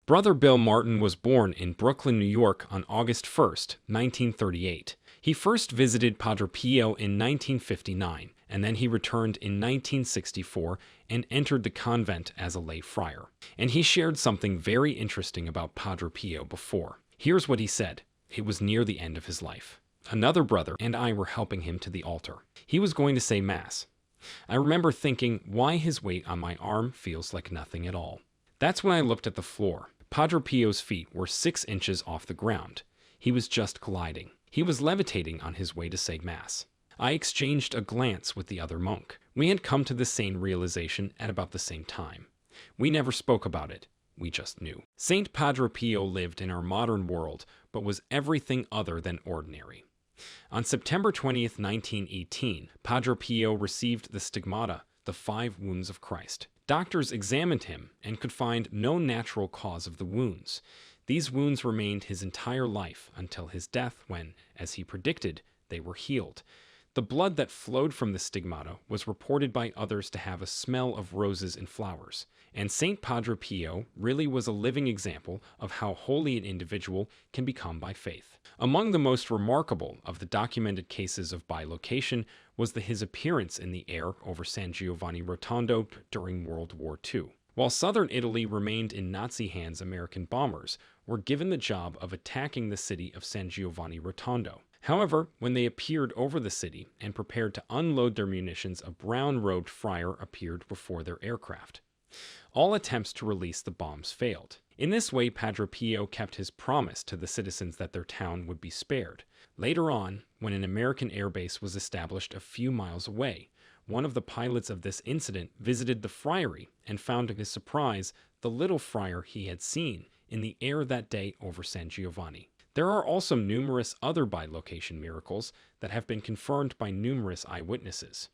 Brother Bill Martin was born in Brooklyn, New York on August 1st, 1938. He first visited Padre Pio in 1959, and then he returned in 1964 and entered the convent as a lay friar. And he shared something very interesting about Padre Pio before. Here's what he said. It was near the end of his life. Another brother and I were helping him to the altar. He was going to say Mass. I remember thinking why his weight on my arm feels like nothing at all. That's when I looked at the floor. Padre Pio's feet were 6 inches off the ground. He was just gliding. He was levitating on his way to say Mass. I exchanged a glance with the other monk. We had come to the same realization at about the same time. We never spoke about it. We just knew. Saint Padre Pio lived in our modern world, but was everything other than ordinary. On September 20th, 1918, Padre Pio received the stigmata, the 5 wounds of Christ. Doctors examined him and could find no natural cause of the wounds. These wounds remained his entire life until his death when, as he predicted, they were healed. The blood that flowed from the stigmata was reported by others to have a smell of roses and flowers. And Saint Padre Pio really was a living example of how holy an individual can become by faith. Among the most remarkable of the documented cases of bilocation was his appearance in the air over San Giovanni Rotondo during World War II. While southern Italy remained in Nazi hands, American bombers were given the job of attacking the city of San Giovanni Rotondo. However, when they appeared over the city and prepared to unload their munitions, a brown-robed friar appeared before their aircraft. All attempts to release the bombs failed. In this way, Padre Pio kept his promise to the citizens that their town would be spared. Later on, when an American airbase was established a few miles away, one of the pilots of this incident visited the friary and found to his surprise the little friar he had seen in the air that day over San Giovanni. There are also numerous other bilocation miracles that have been confirmed by numerous eyewitnesses.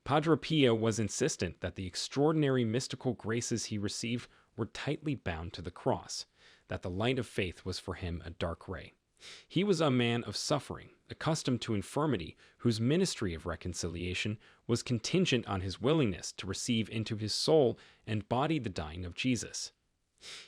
Padre Pio was insistent that the extraordinary mystical graces he received were tightly bound to the cross, that the light of faith was for him a dark ray. He was a man of suffering, accustomed to infirmity, whose ministry of reconciliation was contingent on his willingness to receive into his soul and body the dying of Jesus.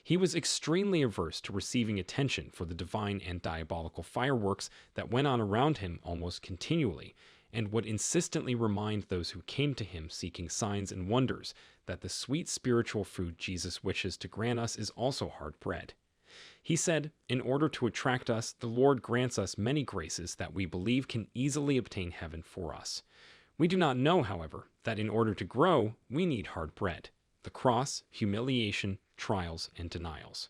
He was extremely averse to receiving attention for the divine and diabolical fireworks that went on around him almost continually, and would insistently remind those who came to him seeking signs and wonders that the sweet spiritual food Jesus wishes to grant us is also hard bread. He said, in order to attract us, the Lord grants us many graces that we believe can easily obtain heaven for us. We do not know, however, that in order to grow, we need hard bread, the cross, humiliation, trials, and denials.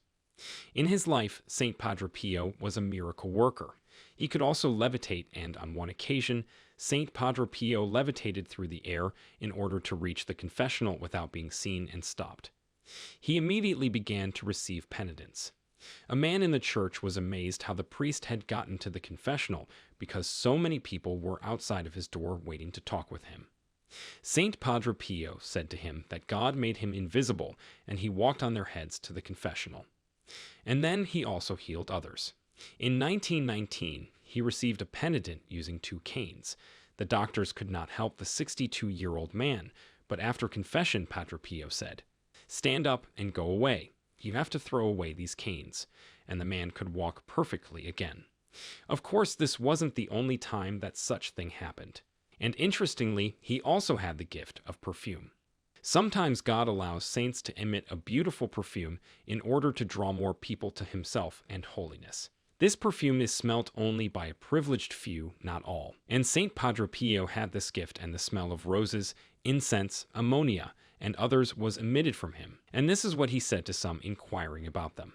In his life, St. Padre Pio was a miracle worker. He could also levitate, and on one occasion, St. Padre Pio levitated through the air in order to reach the confessional without being seen and stopped. He immediately began to receive penitence. A man in the church was amazed how the priest had gotten to the confessional because so many people were outside of his door waiting to talk with him. Saint Padre Pio said to him that God made him invisible and he walked on their heads to the confessional. And then he also healed others. In 1919, he received a penitent using 2 canes. The doctors could not help the 62-year-old man, but after confession, Padre Pio said, "Stand up and go away. You have to throw away these canes," and the man could walk perfectly again. Of course, this wasn't the only time that such thing happened. And interestingly, he also had the gift of perfume. Sometimes God allows saints to emit a beautiful perfume in order to draw more people to himself and holiness. This perfume is smelt only by a privileged few, not all. And Saint Padre Pio had this gift, and the smell of roses, incense, ammonia, and others was emitted from him. And this is what he said to some inquiring about them.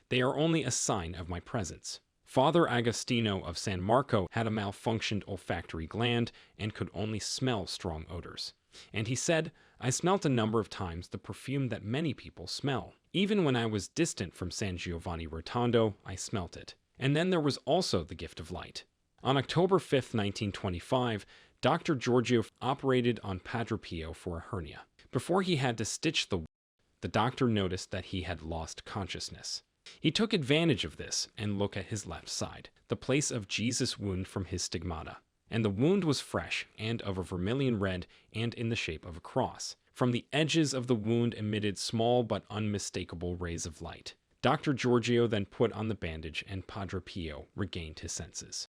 "They are only a sign of my presence." Father Agostino of San Marco had a malfunctioned olfactory gland and could only smell strong odors. And he said, "I smelt a number of times the perfume that many people smell. Even when I was distant from San Giovanni Rotondo, I smelt it." And then there was also the gift of light. On October 5th, 1925, Dr. Giorgio operated on Padre Pio for a hernia. Before he had to stitch the doctor noticed that he had lost consciousness. He took advantage of this and looked at his left side, the place of Jesus' wound from his stigmata. And the wound was fresh and of a vermilion red and in the shape of a cross. From the edges of the wound emitted small but unmistakable rays of light. Dr. Giorgio then put on the bandage and Padre Pio regained his senses.